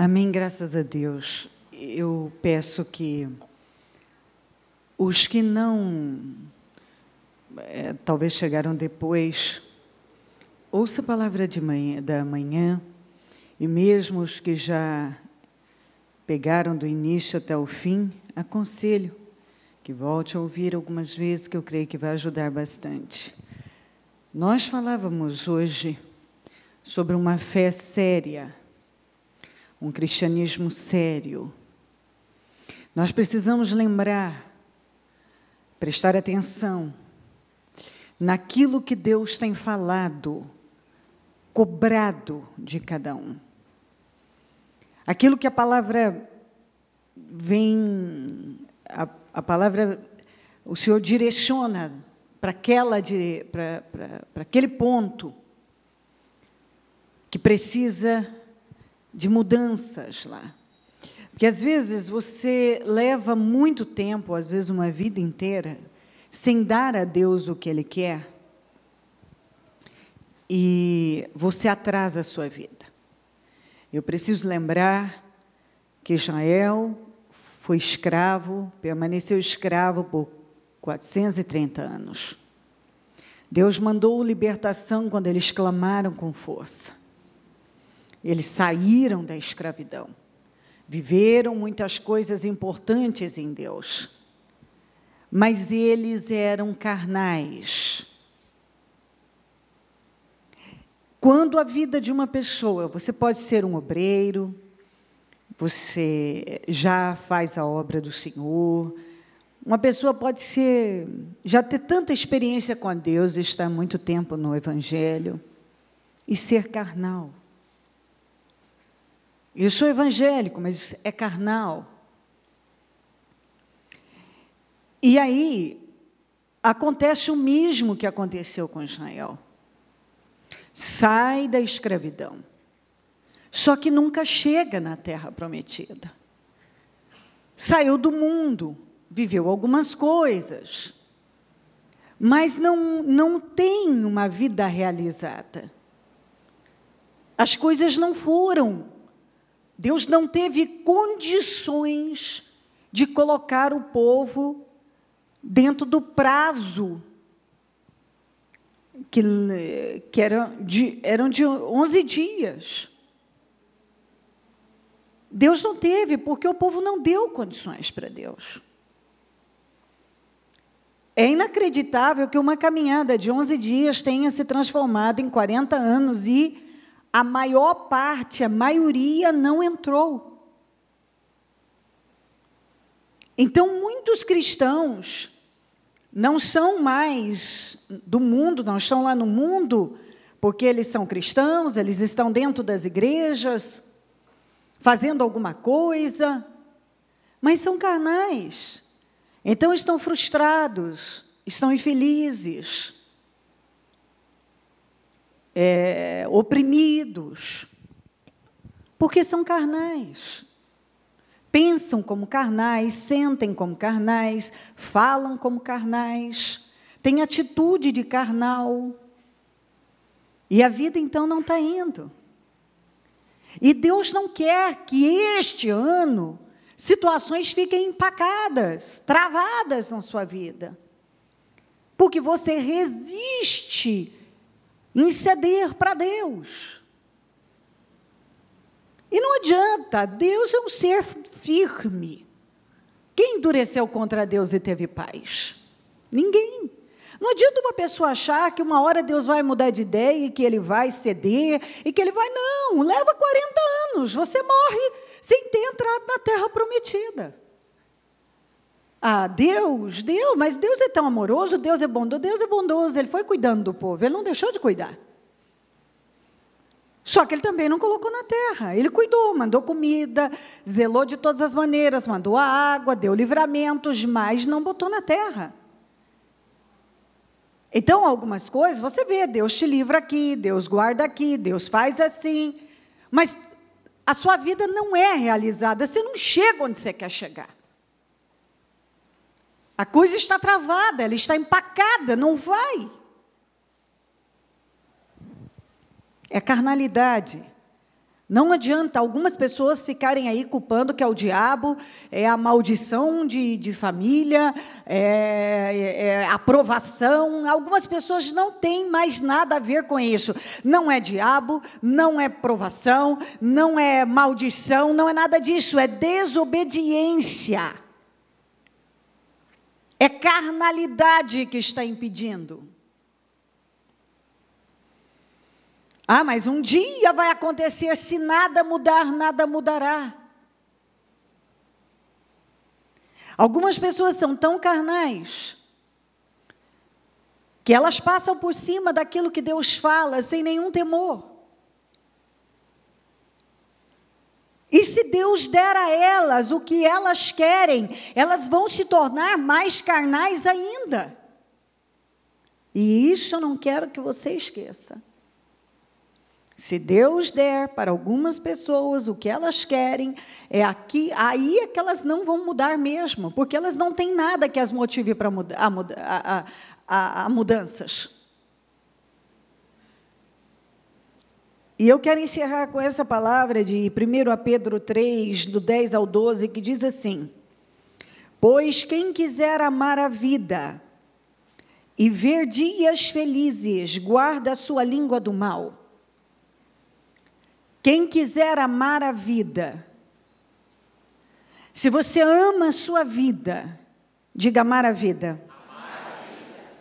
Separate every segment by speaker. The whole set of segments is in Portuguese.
Speaker 1: Amém, graças a Deus. Eu peço que os que não, talvez chegaram depois, ouça a palavra da manhã, e mesmo os que já pegaram do início até o fim, aconselho que volte a ouvir algumas vezes, que eu creio que vai ajudar bastante. Nós falávamos hoje sobre uma fé séria, um cristianismo sério. Nós precisamos lembrar, prestar atenção naquilo que Deus tem falado, cobrado de cada um. Aquilo que a palavra vem, a palavra, o Senhor direciona para aquele ponto que precisa de mudanças lá. Porque, às vezes, você leva muito tempo, às vezes uma vida inteira, sem dar a Deus o que Ele quer, e você atrasa a sua vida. Eu preciso lembrar que Israel foi escravo, permaneceu escravo por 430 anos. Deus mandou libertação quando eles clamaram com força. Eles saíram da escravidão. Viveram muitas coisas importantes em Deus. Mas eles eram carnais. Quando a vida de uma pessoa, você pode ser um obreiro, você já faz a obra do Senhor, uma pessoa pode ser, já ter tanta experiência com Deus, estar muito tempo no Evangelho, e ser carnal. Eu sou evangélico, mas é carnal. E aí, acontece o mesmo que aconteceu com Israel. Sai da escravidão. Só que nunca chega na terra prometida. Saiu do mundo, viveu algumas coisas, mas não tem uma vida realizada. As coisas não foram. Deus não teve condições de colocar o povo dentro do prazo que eram de 11 dias. Deus não teve, porque o povo não deu condições para Deus. É inacreditável que uma caminhada de 11 dias tenha se transformado em 40 anos e a maior parte, a maioria, não entrou. Então, muitos cristãos não são mais do mundo, não estão lá no mundo, porque eles são cristãos, eles estão dentro das igrejas, fazendo alguma coisa, mas são carnais. Então, estão frustrados, estão infelizes, oprimidos, porque são carnais. Pensam como carnais, sentem como carnais, falam como carnais, têm atitude de carnal. E a vida, então, não está indo. E Deus não quer que este ano situações fiquem empacadas, travadas na sua vida. Porque você resiste em ceder para Deus. E não adianta, Deus é um ser firme. Quem endureceu contra Deus e teve paz? Ninguém. Não adianta uma pessoa achar que uma hora Deus vai mudar de ideia e que Ele vai ceder, e que Ele vai... Não, leva 40 anos, você morre sem ter entrado na terra prometida. Ah, Deus, mas Deus é tão amoroso, Deus é bondoso, Ele foi cuidando do povo, Ele não deixou de cuidar. Só que Ele também não colocou na terra, Ele cuidou, mandou comida, zelou de todas as maneiras, mandou a água, deu livramentos, mas não botou na terra. Então, algumas coisas, você vê, Deus te livra aqui, Deus guarda aqui, Deus faz assim, mas a sua vida não é realizada, você não chega onde você quer chegar. A coisa está travada, ela está empacada, não vai. É carnalidade. Não adianta algumas pessoas ficarem aí culpando que é o diabo, é a maldição de família, é aprovação. Algumas pessoas não têm mais nada a ver com isso. Não é diabo, não é provação, não é maldição, não é nada disso, é desobediência. É carnalidade que está impedindo. Ah, mas um dia vai acontecer, se nada mudar, nada mudará. Algumas pessoas são tão carnais que elas passam por cima daquilo que Deus fala sem nenhum temor. E se Deus der a elas o que elas querem, elas vão se tornar mais carnais ainda. E isso eu não quero que você esqueça. Se Deus der para algumas pessoas o que elas querem, aí é que elas não vão mudar mesmo, porque elas não têm nada que as motive para mudanças. E eu quero encerrar com essa palavra de 1 Pedro 3, do 10 ao 12, que diz assim: pois quem quiser amar a vida e ver dias felizes, guarda a sua língua do mal. Quem quiser amar a vida, se você ama a sua vida, diga amar a vida,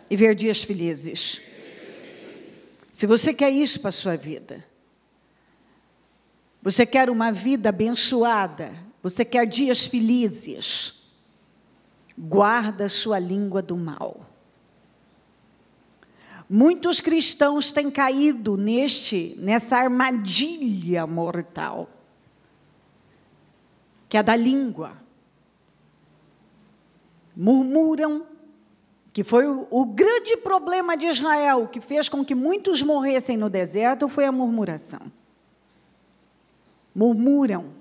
Speaker 1: e ver dias felizes. Se você quer isso para a sua vida, você quer uma vida abençoada, você quer dias felizes, guarda a sua língua do mal. Muitos cristãos têm caído nessa armadilha mortal, que é da língua. Murmuram, que foi o grande problema de Israel, que fez com que muitos morressem no deserto, foi a murmuração. Murmuram,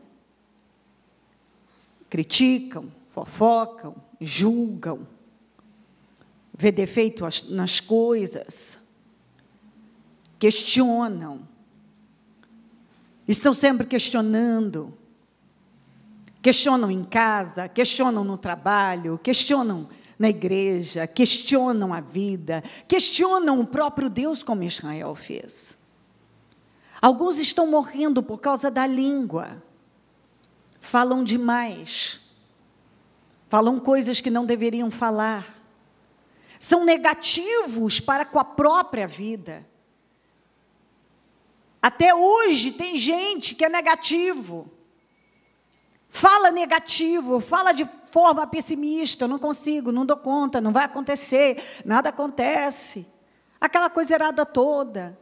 Speaker 1: criticam, fofocam, julgam, vê defeito nas coisas, questionam, estão sempre questionando, questionam em casa, questionam no trabalho, questionam na igreja, questionam a vida, questionam o próprio Deus, como Israel fez. Alguns estão morrendo por causa da língua, falam demais, falam coisas que não deveriam falar, são negativos para com a própria vida. Até hoje tem gente que é negativo, fala negativo, fala de forma pessimista, eu não consigo, não dou conta, não vai acontecer, nada acontece, aquela coisa errada toda.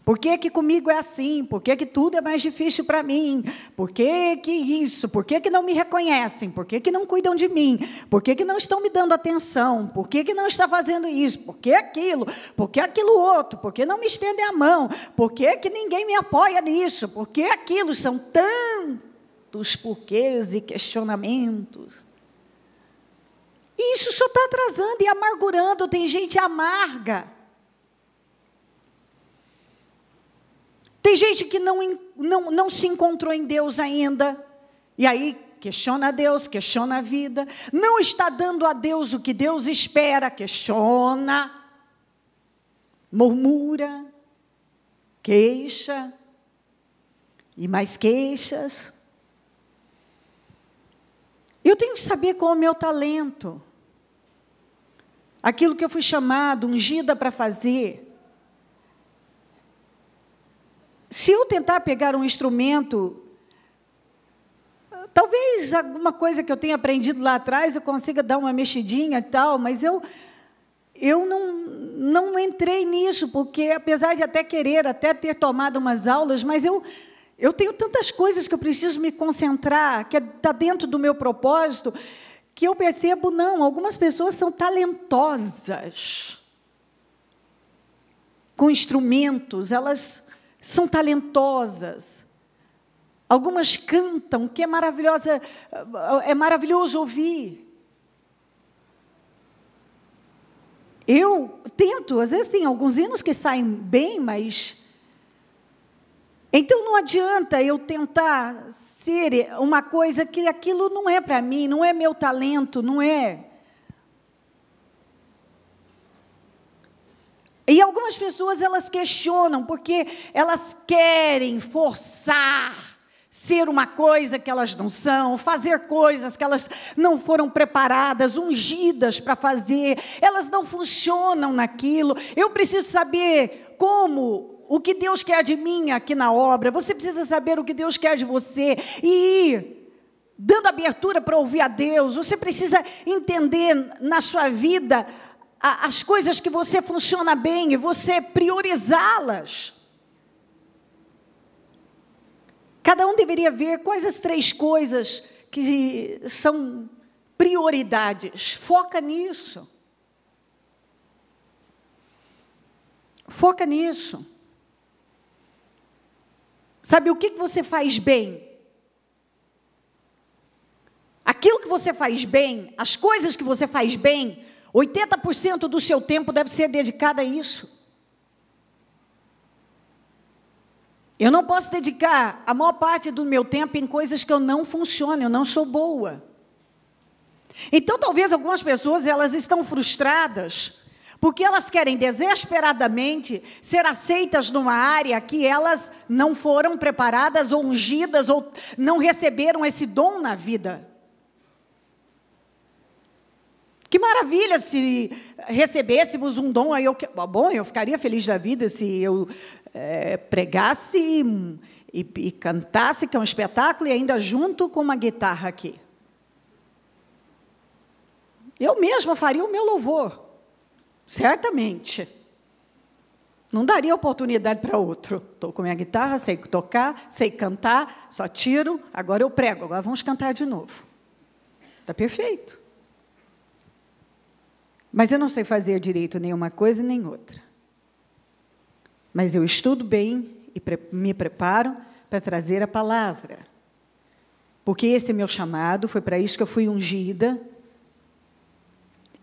Speaker 1: Por que que comigo é assim? Por que que tudo é mais difícil para mim? Por que que isso? Por que que não me reconhecem? Por que que não cuidam de mim? Por que que não estão me dando atenção? Por que que não está fazendo isso? Por que aquilo? Por que aquilo outro? Por que não me estendem a mão? Por que que ninguém me apoia nisso? Por que aquilo? São tantos porquês e questionamentos. E isso só está atrasando e amargurando. Tem gente amarga. Tem gente que não se encontrou em Deus ainda, e aí questiona Deus, questiona a vida, não está dando a Deus o que Deus espera, questiona, murmura, queixa, e mais queixas. Eu tenho que saber qual é o meu talento, aquilo que eu fui chamado, ungida para fazer. Se eu tentar pegar um instrumento, talvez alguma coisa que eu tenha aprendido lá atrás, eu consiga dar uma mexidinha e tal, mas eu não entrei nisso, porque apesar de até querer, até ter tomado umas aulas, mas eu tenho tantas coisas que eu preciso me concentrar, que está dentro do meu propósito, que eu percebo, não, algumas pessoas são talentosas com instrumentos, elas são talentosas. Algumas cantam, que é maravilhoso ouvir. Eu tento, às vezes tem alguns hinos que saem bem, mas Então não adianta eu tentar ser uma coisa que aquilo não é para mim, não é meu talento, não é. E algumas pessoas, elas questionam, porque elas querem forçar ser uma coisa que elas não são, fazer coisas que elas não foram preparadas, ungidas para fazer, elas não funcionam naquilo. Eu preciso saber o que Deus quer de mim aqui na obra, você precisa saber o que Deus quer de você, e ir dando abertura para ouvir a Deus. Você precisa entender na sua vida as coisas que você funciona bem e você priorizá-las. Cada um deveria ver quais as 3 coisas que são prioridades. Foca nisso. Foca nisso. Sabe o que você faz bem? Aquilo que você faz bem, as coisas que você faz bem, 80% do seu tempo deve ser dedicado a isso. Eu não posso dedicar a maior parte do meu tempo em coisas que eu não funciono, eu não sou boa. Então, talvez algumas pessoas, elas estão frustradas, porque elas querem desesperadamente ser aceitas numa área que elas não foram preparadas ou ungidas, ou não receberam esse dom na vida. Que maravilha se recebêssemos um dom, eu ficaria feliz da vida se eu pregasse e cantasse, que é um espetáculo, e ainda junto com uma guitarra aqui. Eu mesma faria o meu louvor, certamente. Não daria oportunidade para outro. Estou com minha guitarra, sei tocar, sei cantar, só tiro, agora eu prego, agora vamos cantar de novo. Está perfeito. Mas eu não sei fazer direito nenhuma coisa nem outra. Mas eu estudo bem e me preparo para trazer a palavra. Porque esse é meu chamado, foi para isso que eu fui ungida.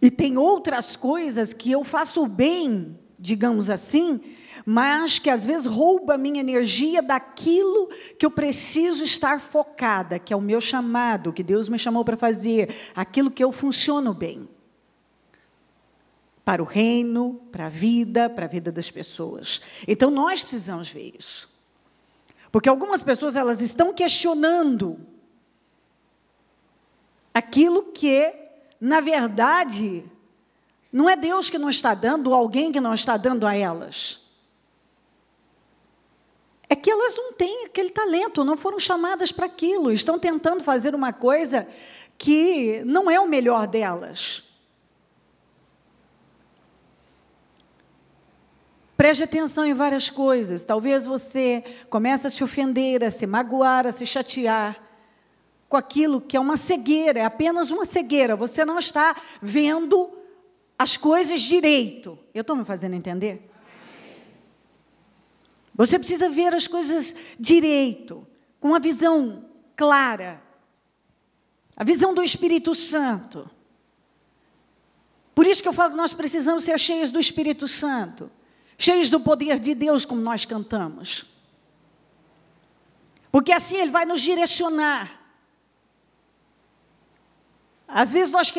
Speaker 1: E tem outras coisas que eu faço bem, digamos assim, mas que às vezes rouba a minha energia daquilo que eu preciso estar focada, que é o meu chamado, que Deus me chamou para fazer, aquilo que eu funciono bem. Para o reino, para a vida das pessoas. Então, nós precisamos ver isso. Porque algumas pessoas, elas estão questionando aquilo que, na verdade, não é Deus que não está dando, ou alguém que não está dando a elas. É que elas não têm aquele talento, não foram chamadas para aquilo, estão tentando fazer uma coisa que não é o melhor delas. Preste atenção em várias coisas. Talvez você comece a se ofender, a se magoar, a se chatear com aquilo que é uma cegueira, é apenas uma cegueira. Você não está vendo as coisas direito. Eu estou me fazendo entender? Você precisa ver as coisas direito, com uma visão clara. A visão do Espírito Santo. Por isso que eu falo que nós precisamos ser cheios do Espírito Santo. Cheios do poder de Deus, como nós cantamos. Porque assim Ele vai nos direcionar. Às vezes nós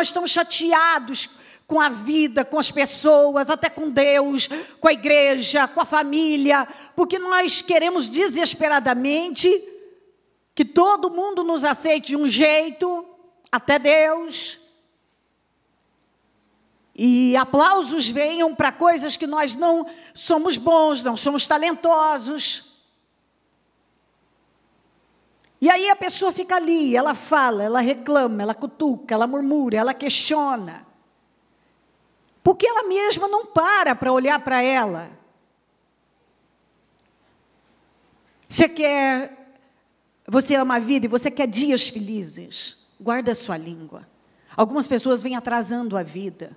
Speaker 1: estamos chateados com a vida, com as pessoas, até com Deus, com a igreja, com a família, porque nós queremos desesperadamente que todo mundo nos aceite de um jeito, até Deus. E aplausos venham para coisas que nós não somos bons, não somos talentosos. E aí a pessoa fica ali, ela fala, ela reclama, ela cutuca, ela murmura, ela questiona. Porque ela mesma não para olhar para ela. Você ama a vida e você quer dias felizes. Guarda a sua língua. Algumas pessoas vêm atrasando a vida.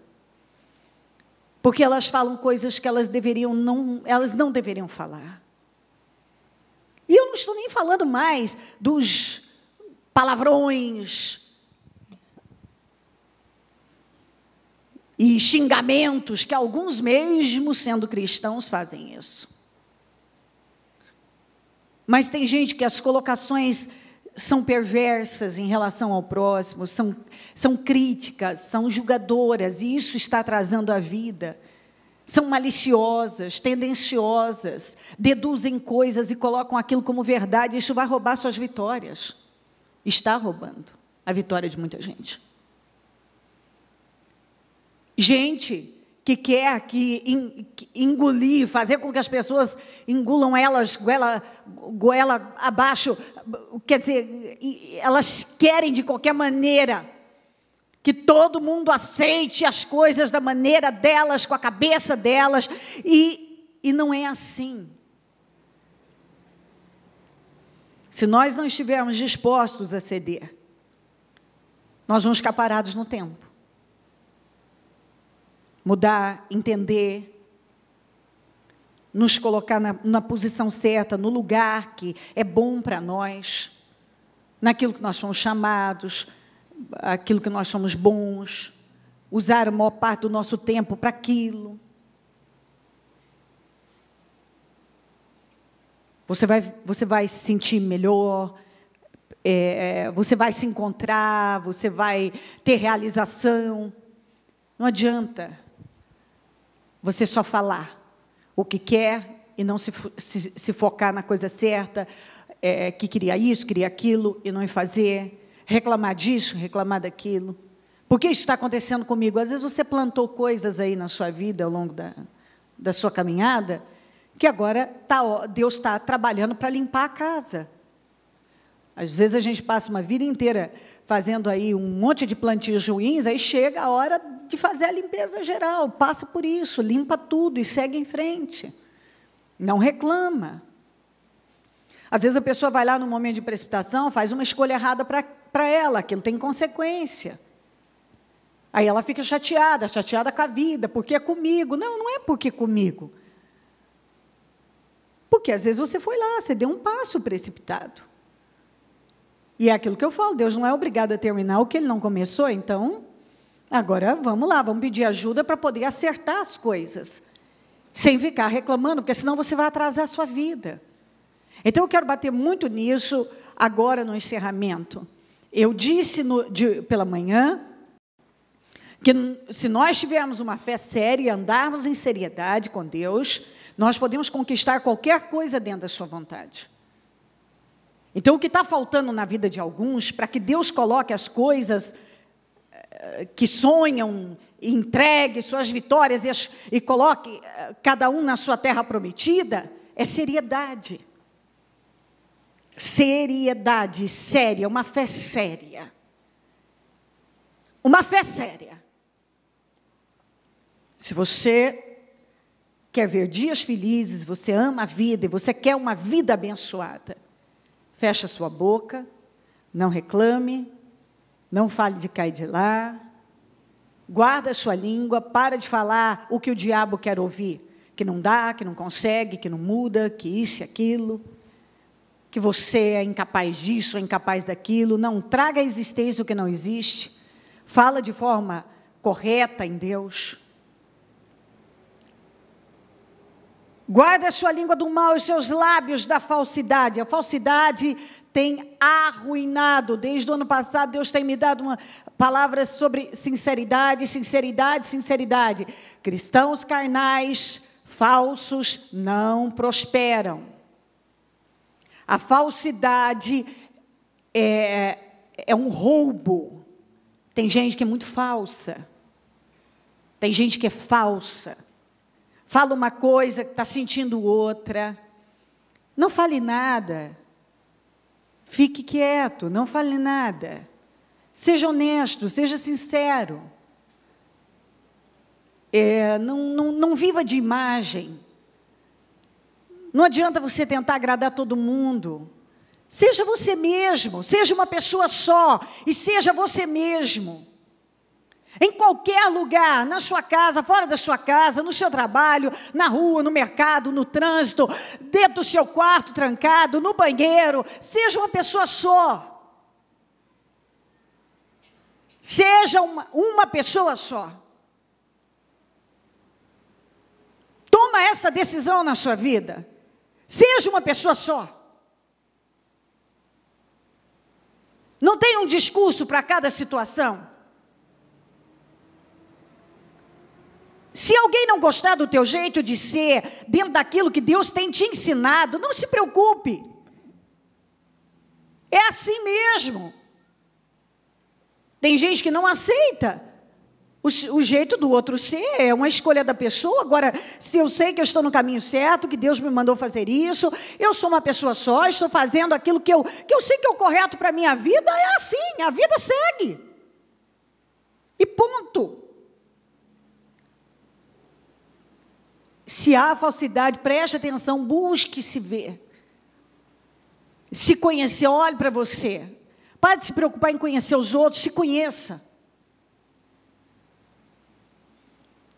Speaker 1: Porque elas falam coisas que elas não deveriam falar. E eu não estou nem falando mais dos palavrões e xingamentos, que alguns mesmo sendo cristãos fazem isso. Mas tem gente que as colocações são perversas em relação ao próximo, são críticas, são julgadoras, e isso está atrasando a vida. São maliciosas, tendenciosas, deduzem coisas e colocam aquilo como verdade. Isso vai roubar suas vitórias. Está roubando a vitória de muita gente. Gente que quer engolir, fazer com que as pessoas engulam elas, goela abaixo, quer dizer, elas querem de qualquer maneira que todo mundo aceite as coisas da maneira delas, com a cabeça delas, e não é assim. Se nós não estivermos dispostos a ceder, nós vamos ficar parados no tempo. Mudar, entender, nos colocar na posição certa, no lugar que é bom para nós, naquilo que nós somos chamados, aquilo que nós somos bons, usar a maior parte do nosso tempo para aquilo. Você vai se sentir melhor, você vai se encontrar, você vai ter realização. Não adianta você só falar o que quer e não se focar na coisa certa, que queria isso, queria aquilo e não fazer, reclamar disso, reclamar daquilo. Por que isso está acontecendo comigo? Às vezes você plantou coisas aí na sua vida ao longo da sua caminhada, que agora Deus está trabalhando para limpar a casa. Às vezes a gente passa uma vida inteira fazendo aí um monte de plantios ruins, aí chega a hora de fazer a limpeza geral, passa por isso, limpa tudo e segue em frente. Não reclama. Às vezes a pessoa vai lá no momento de precipitação, faz uma escolha errada para ela, aquilo tem consequência. Aí ela fica chateada com a vida, porque é comigo. Não, não é porque é comigo. Porque às vezes você foi lá, você deu um passo precipitado. E é aquilo que eu falo, Deus não é obrigado a terminar o que Ele não começou, então, agora vamos lá, vamos pedir ajuda para poder acertar as coisas, sem ficar reclamando, porque senão você vai atrasar a sua vida. Então, eu quero bater muito nisso agora no encerramento. Eu disse pela manhã que se nós tivermos uma fé séria e andarmos em seriedade com Deus, nós podemos conquistar qualquer coisa dentro da sua vontade. Então, o que está faltando na vida de alguns, para que Deus coloque as coisas que sonham, e entregue suas vitórias e coloque cada um na sua terra prometida, é seriedade. Seriedade, séria, uma fé séria. Uma fé séria. Se você quer ver dias felizes, você ama a vida e você quer uma vida abençoada, feche a sua boca, não reclame, não fale de cá e de lá, guarda a sua língua, para de falar o que o diabo quer ouvir, que não dá, que não consegue, que não muda, que isso e aquilo, que você é incapaz disso, é incapaz daquilo. Não traga à existência o que não existe, fala de forma correta em Deus. Guarda a sua língua do mal e os seus lábios da falsidade. A falsidade tem arruinado. Desde o ano passado, Deus tem me dado uma palavra sobre sinceridade, sinceridade, sinceridade. Cristãos carnais, falsos, não prosperam. A falsidade é um roubo. Tem gente que é muito falsa. Tem gente que é falsa. Fala uma coisa, está sentindo outra. Não fale nada. Fique quieto, não fale nada. Seja honesto, seja sincero. Não viva de imagem. Não adianta você tentar agradar todo mundo. Seja você mesmo, seja uma pessoa só e seja você mesmo. Em qualquer lugar, na sua casa, fora da sua casa, no seu trabalho, na rua, no mercado, no trânsito, dentro do seu quarto trancado, no banheiro, seja uma pessoa só. Seja uma pessoa só. Toma essa decisão na sua vida. Seja uma pessoa só.
Speaker 2: Não tem um discurso para cada situação. Se alguém não gostar do teu jeito de ser, dentro daquilo que Deus tem te ensinado, não se preocupe. É assim mesmo. Tem gente que não aceita o jeito do outro ser, é uma escolha da pessoa. Agora, se eu sei que eu estou no caminho certo, que Deus me mandou fazer isso, eu sou uma pessoa só, estou fazendo aquilo que eu sei que é o correto para a minha vida, é assim, a vida segue. E ponto. Se há falsidade, preste atenção, busque se ver. Se conhecer, olhe para você. Pare de se preocupar em conhecer os outros, se conheça.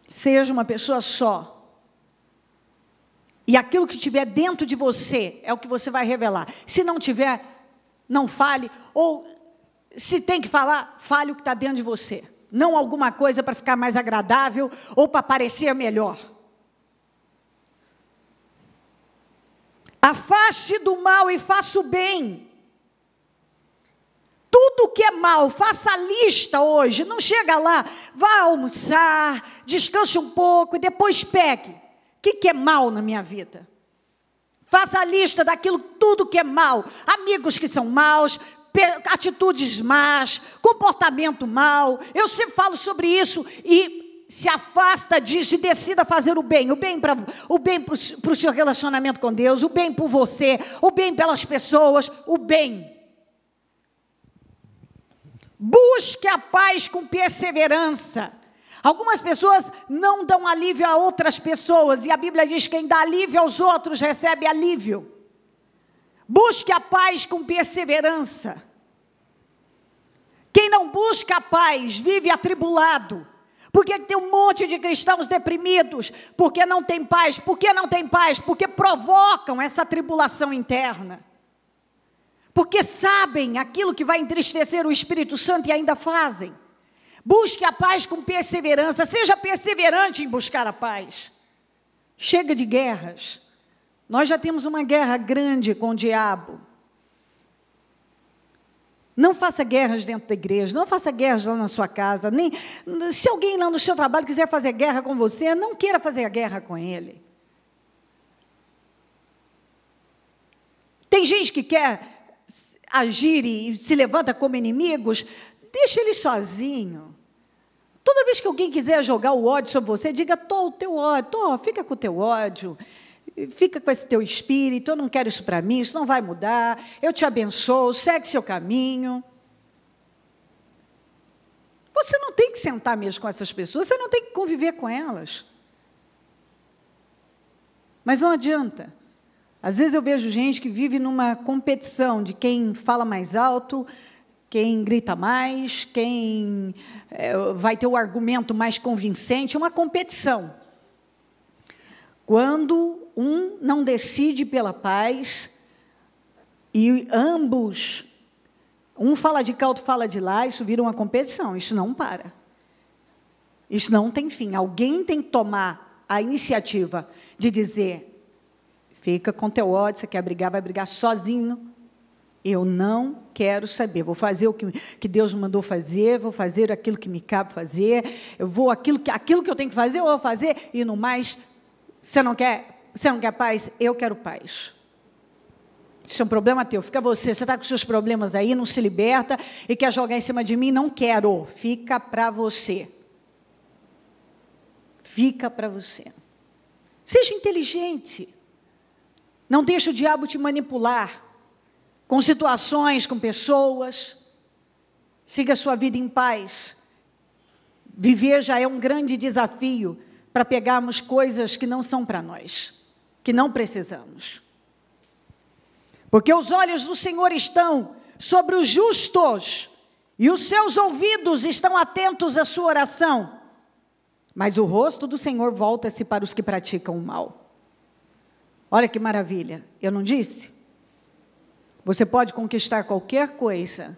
Speaker 2: Seja uma pessoa só. E aquilo que estiver dentro de você é o que você vai revelar. Se não tiver, não fale. Ou se tem que falar, fale o que está dentro de você. Não alguma coisa para ficar mais agradável ou para parecer melhor. Afaste do mal e faça o bem. Tudo que é mal, faça a lista hoje. Não chega lá, vá almoçar, descanse um pouco e depois pegue. O que é mal na minha vida? Faça a lista daquilo, tudo que é mal. Amigos que são maus, atitudes más, comportamento mau. Eu sempre falo sobre isso e se afasta disso e decida fazer o bem para o seu relacionamento com Deus, o bem por você, o bem pelas pessoas, o bem. Busque a paz com perseverança. Algumas pessoas não dão alívio a outras pessoas, e a Bíblia diz que quem dá alívio aos outros recebe alívio. Busque a paz com perseverança. Quem não busca a paz vive atribulado. Por que tem um monte de cristãos deprimidos? Porque não tem paz. Por que não tem paz? Porque provocam essa tribulação interna. Porque sabem aquilo que vai entristecer o Espírito Santo e ainda fazem. Busque a paz com perseverança. Seja perseverante em buscar a paz. Chega de guerras. Nós já temos uma guerra grande com o diabo. Não faça guerras dentro da igreja, não faça guerras lá na sua casa, nem se alguém lá no seu trabalho quiser fazer guerra com você, não queira fazer a guerra com ele. Tem gente que quer agir e se levanta como inimigos, deixa ele sozinho. Toda vez que alguém quiser jogar o ódio sobre você, diga, o teu ódio, fica com o teu ódio. Fica com esse teu espírito, eu não quero isso para mim, isso não vai mudar, eu te abençoo, segue seu caminho. Você não tem que sentar mesmo com essas pessoas, você não tem que conviver com elas. Mas não adianta. Às vezes eu vejo gente que vive numa competição de quem fala mais alto, quem grita mais, quem vai ter o argumento mais convincente, uma competição. Quando um não decide pela paz, e ambos, um fala de cá, outro fala de lá, isso vira uma competição, isso não para. Isso não tem fim. Alguém tem que tomar a iniciativa de dizer, fica com teu ódio, você quer brigar, vai brigar sozinho. Eu não quero saber, vou fazer o que Deus me mandou fazer, vou fazer aquilo que me cabe fazer, aquilo que eu tenho que fazer, eu vou fazer, e no mais... Você não quer paz? Eu quero paz. Isso é um problema teu. Fica você está com seus problemas aí, não se liberta e quer jogar em cima de mim? Não quero. Fica para você. Fica para você. Seja inteligente. Não deixe o diabo te manipular com situações, com pessoas. Siga a sua vida em paz. Viver já é um grande desafio para pegarmos coisas que não são para nós, que não precisamos. Porque os olhos do Senhor estão sobre os justos, e os seus ouvidos estão atentos à sua oração, mas o rosto do Senhor volta-se para os que praticam o mal. Olha que maravilha, eu não disse? Você pode conquistar qualquer coisa,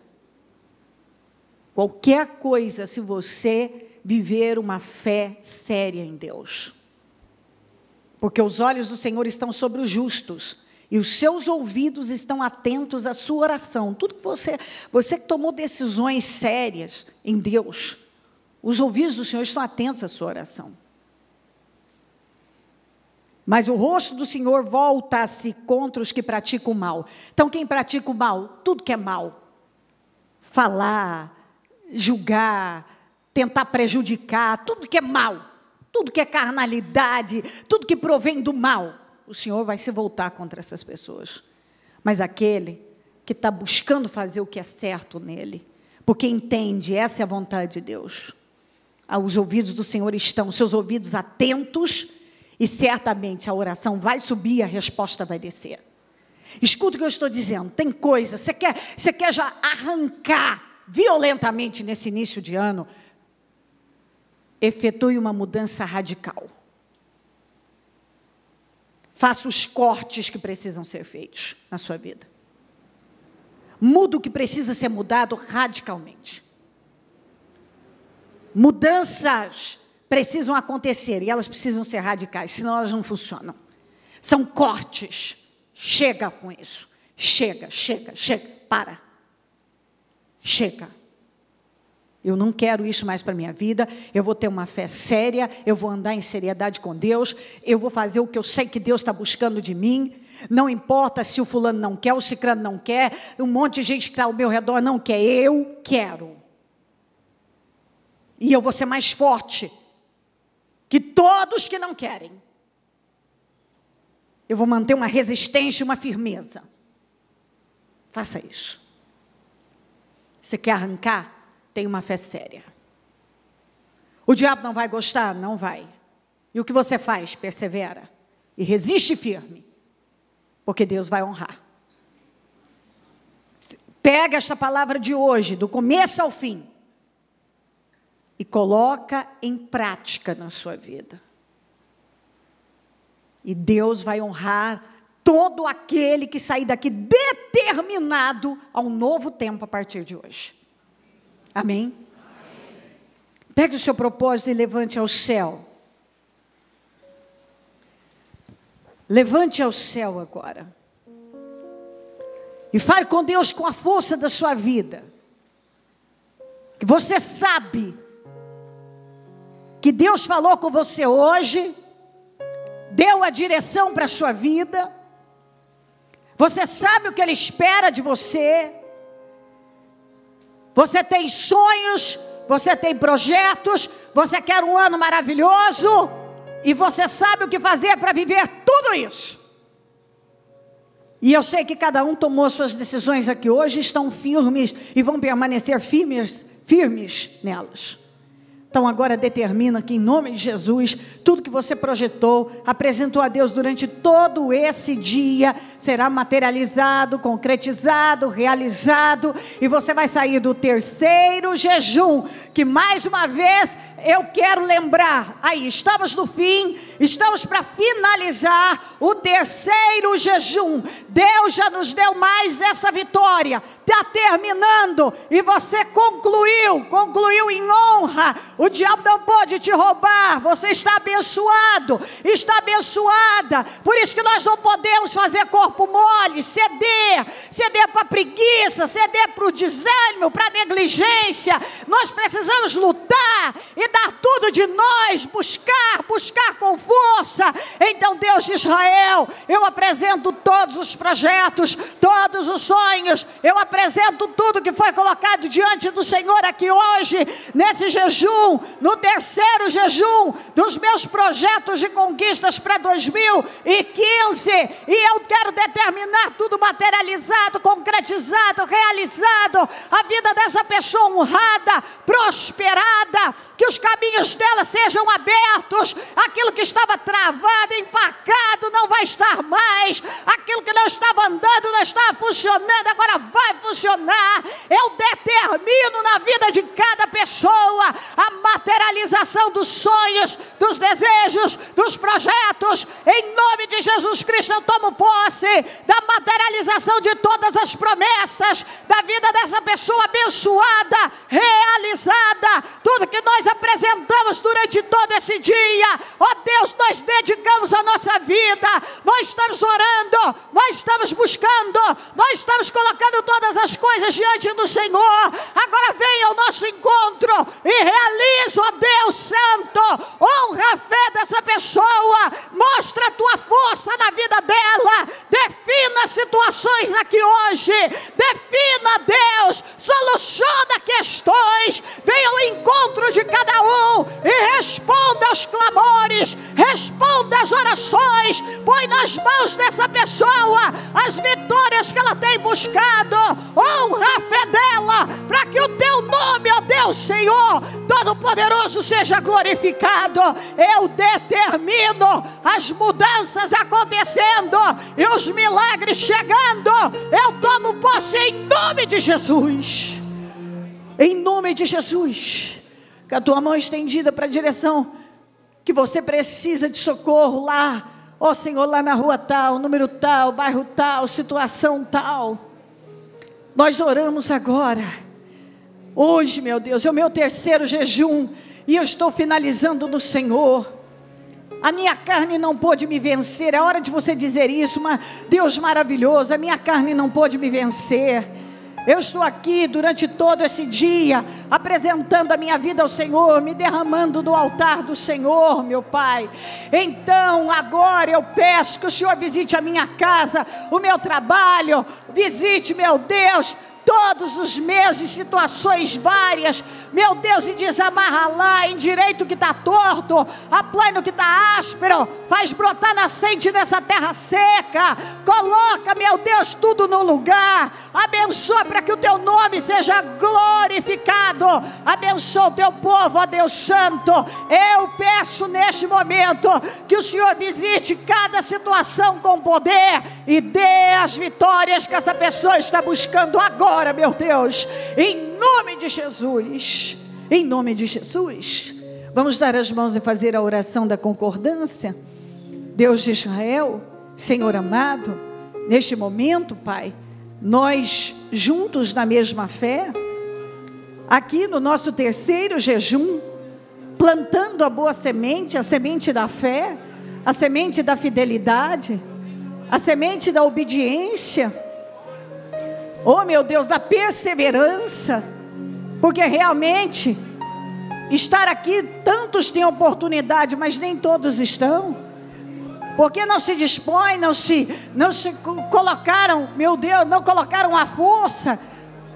Speaker 2: se você viver uma fé séria em Deus. Porque os olhos do Senhor estão sobre os justos, E os seus ouvidos estão atentos à sua oração. Tudo que você que tomou decisões sérias em Deus, os ouvidos do Senhor estão atentos à sua oração. Mas o rosto do Senhor volta-se contra os que praticam o mal. Então, quem pratica o mal? Tudo que é mal. Falar, julgar, tentar prejudicar, tudo que é mal. Tudo que é carnalidade, tudo que provém do mal. O Senhor vai se voltar contra essas pessoas. Mas aquele que está buscando fazer o que é certo nele, porque entende, essa é a vontade de Deus. Os ouvidos do Senhor estão, seus ouvidos atentos, e certamente a oração vai subir e a resposta vai descer. Escuta o que eu estou dizendo. Tem coisa, você quer já arrancar violentamente nesse início de ano, efetue uma mudança radical. Faça os cortes que precisam ser feitos na sua vida. Muda o que precisa ser mudado radicalmente. Mudanças precisam acontecer e elas precisam ser radicais, senão elas não funcionam. São cortes. Chega com isso. Chega. Para. Chega. Eu não quero isso mais para a minha vida. Eu vou ter uma fé séria. Eu vou andar em seriedade com Deus. Eu vou fazer o que eu sei que Deus está buscando de mim. Não importa se o fulano não quer, o ciclano não quer, um monte de gente que está ao meu redor não quer. Eu quero. E eu vou ser mais forte que todos que não querem. Eu vou manter uma resistência, uma firmeza. Faça isso. Você quer arrancar? Tenha uma fé séria. O diabo não vai gostar? Não vai. E o que você faz? Persevera. E resiste firme. Porque Deus vai honrar. Pega esta palavra de hoje, do começo ao fim, e coloca em prática na sua vida. E Deus vai honrar todo aquele que sair daqui determinado a um novo tempo a partir de hoje. Amém? Pegue o seu propósito e levante ao céu. Levante ao céu agora. E fale com Deus com a força da sua vida. Que você sabe que Deus falou com você hoje, deu a direção para a sua vida, você sabe o que Ele espera de você, você tem sonhos, você tem projetos, você quer um ano maravilhoso, e você sabe o que fazer para viver tudo isso. E eu sei que cada um tomou suas decisões aqui hoje, estão firmes e vão permanecer firmes nelas. Então agora determina que em nome de Jesus, tudo que você projetou, apresentou a Deus durante todo esse dia, será materializado, concretizado, realizado, e você vai sair do terceiro jejum, que mais uma vez eu quero lembrar, aí estamos no fim, estamos para finalizar o terceiro jejum. Deus já nos deu mais essa vitória, está terminando, e você concluiu em honra. O diabo não pode te roubar, você está abençoado, está abençoada. Por isso que nós não podemos fazer corpo mole, ceder para preguiça, ceder para o desânimo, para a negligência. Nós precisamos lutar e dar tudo de nós, buscar com força. Então, Deus de Israel, eu apresento todos os projetos, todos os sonhos, eu apresento tudo que foi colocado diante do Senhor aqui hoje, nesse jejum, no terceiro jejum dos meus projetos de conquistas para 2015, e eu quero determinar tudo materializado, concretizado, realizado, a vida dessa pessoa honrada, prosperada, que os caminhos dela sejam abertos, aquilo que estava travado, empacado, não vai estar mais, aquilo que não estava andando, não estava funcionando, agora vai funcionar. Eu determino na vida de cada pessoa a materialização dos sonhos, dos desejos, dos projetos. Em nome de Jesus Cristo eu tomo posse da materialização de todas as promessas da vida dessa pessoa abençoada, realizada, tudo que nós apresentamos durante todo esse dia. Ó Deus, nós dedicamos a nossa vida, nós estamos orando, nós nós estamos buscando, nós estamos colocando todas as coisas diante do Senhor. Agora venha ao nosso encontro e realiza, ó Deus Santo, honra a fé dessa pessoa, mostra a tua força na vida dela, defina situações aqui hoje, defina, Deus, soluciona questões, venha ao encontro de cada um e responda aos clamores, responda às orações, põe nas mãos dessa pessoa as vitórias que ela tem buscado, honra a fé dela, para que o teu nome, ó Deus Senhor Todo-Poderoso, seja glorificado. Eu determino as mudanças acontecendo e os milagres chegando. Eu tomo posse em nome de Jesus, em nome de Jesus, com a tua mão estendida para a direção que você precisa de socorro lá, ó Senhor, lá na rua tal, número tal, bairro tal, situação tal. Nós oramos agora. Hoje, meu Deus, é o meu terceiro jejum e eu estou finalizando no Senhor. A minha carne não pôde me vencer. É hora de você dizer isso, mas Deus maravilhoso, a minha carne não pôde me vencer. Eu estou aqui durante todo esse dia, apresentando a minha vida ao Senhor, me derramando no altar do Senhor, meu Pai. Então, agora eu peço que o Senhor visite a minha casa, o meu trabalho, visite, meu Deus, todos os meus em situações várias, meu Deus, e desamarra lá, endireita o que está torto, aplana o que está áspero, faz brotar nascente nessa terra seca, coloca, meu Deus, tudo no lugar, abençoa para que o teu nome seja glorificado, abençoa o teu povo, ó Deus Santo. Eu peço neste momento que o Senhor visite cada situação com poder e dê as vitórias que essa pessoa está buscando agora, meu Deus, em nome de Jesus, em nome de Jesus. Vamos dar as mãos e fazer a oração da concordância. Deus de Israel, Senhor amado, neste momento, Pai, nós juntos na mesma fé, aqui no nosso terceiro jejum, plantando a boa semente, a semente da fé, a semente da fidelidade, a semente da obediência, oh meu Deus, da perseverança, porque realmente estar aqui, tantos têm oportunidade, mas nem todos estão, porque não se dispõem, não se colocaram, meu Deus, não colocaram a força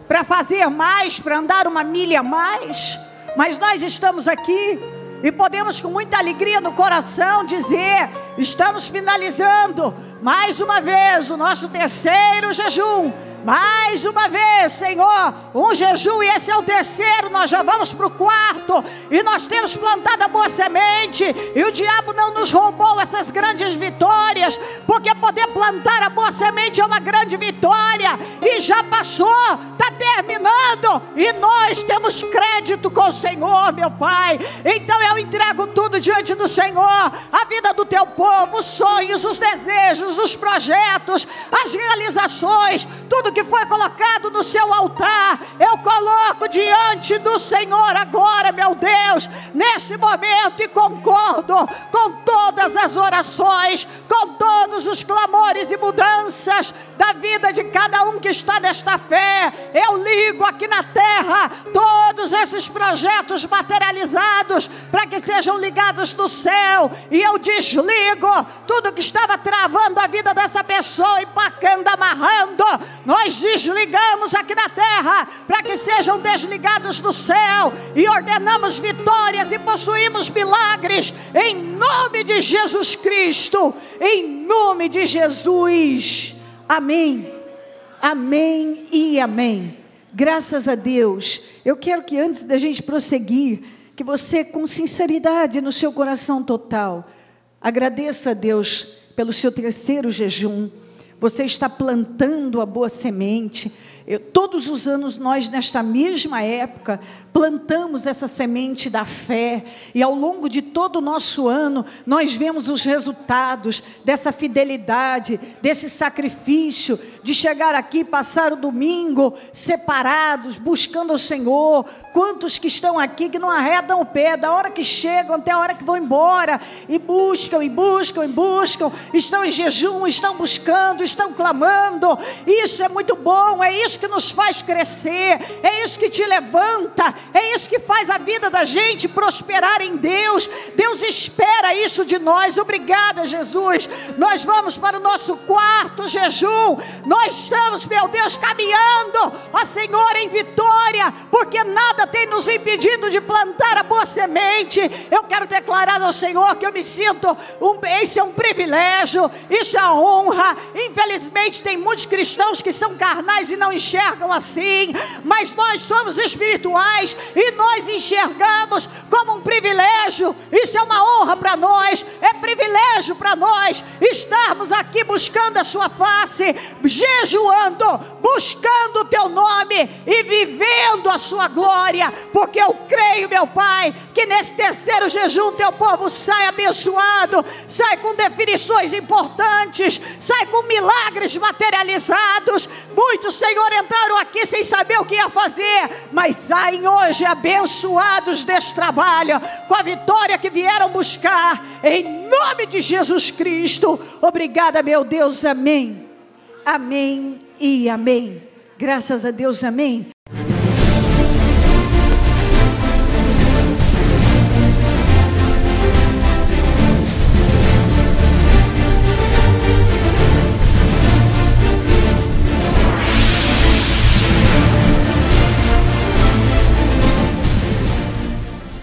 Speaker 2: para fazer mais, para andar uma milha a mais. Mas nós estamos aqui e podemos com muita alegria no coração dizer: estamos finalizando mais uma vez o nosso terceiro jejum. Mais uma vez, Senhor, um jejum, e esse é o terceiro, nós já vamos para o quarto, e nós temos plantado a boa semente, e o diabo não nos roubou essas grandes vitórias, porque poder plantar a boa semente é uma grande vitória, e já passou, está terminando, e nós temos crédito com o Senhor, meu Pai. Então eu entrego tudo diante do Senhor, a vida do teu povo, os sonhos, os desejos, os projetos, as realizações, tudo que foi colocado no seu altar, eu coloco diante do Senhor agora, meu Deus, nesse momento, e concordo com todas as orações, com todos os clamores e mudanças da vida de cada um que está nesta fé. Eu ligo aqui na terra todos esses projetos materializados para que sejam ligados no céu, e eu desligo tudo que estava travando a vida dessa pessoa, empacando, amarrando. Nós desligamos aqui na terra para que sejam desligados no céu, e ordenamos vitórias e possuímos milagres em nome de Jesus Cristo, em nome de Jesus. Amém, amém e amém. Graças a Deus. Eu quero que, antes da gente prosseguir, que você, com sinceridade no seu coração total, agradeça a Deus pelo seu terceiro jejum. Você está plantando a boa semente. Todos os anos nós, nesta mesma época, plantamos essa semente da fé, e ao longo de todo o nosso ano, nós vemos os resultados dessa fidelidade, desse sacrifício, de chegar aqui, passar o domingo separados, buscando o Senhor. Quantos que estão aqui que não arredam o pé, da hora que chegam até a hora que vão embora, e buscam, e buscam, e buscam, estão em jejum, estão buscando, estão clamando. Isso é muito bom, é isso que nos faz crescer, é isso que te levanta, é isso que faz a vida da gente prosperar em Deus. Deus espera isso de nós. Obrigada, Jesus. Nós vamos para o nosso quarto jejum. Nós estamos, meu Deus, caminhando, ó Senhor, em vitória, porque nada tem nos impedido de plantar a boa semente. Eu quero declarar ao Senhor que eu me sinto, isso é um privilégio, isso é honra. Infelizmente tem muitos cristãos que são carnais e não enxergam assim, mas nós somos espirituais e nós enxergamos como um privilégio. Isso é uma honra para nós, é privilégio para nós estarmos aqui buscando a sua face, jejuando, buscando o teu nome e vivendo a sua glória, porque eu creio, meu Pai, que nesse terceiro jejum teu povo sai abençoado, sai com definições importantes, sai com milagres materializados. Muitos, Senhor, entraram aqui sem saber o que ia fazer, mas saem hoje abençoados deste trabalho, com a vitória que vieram buscar, em nome de Jesus Cristo. Obrigada, meu Deus, amém, amém e amém. Graças a Deus, amém.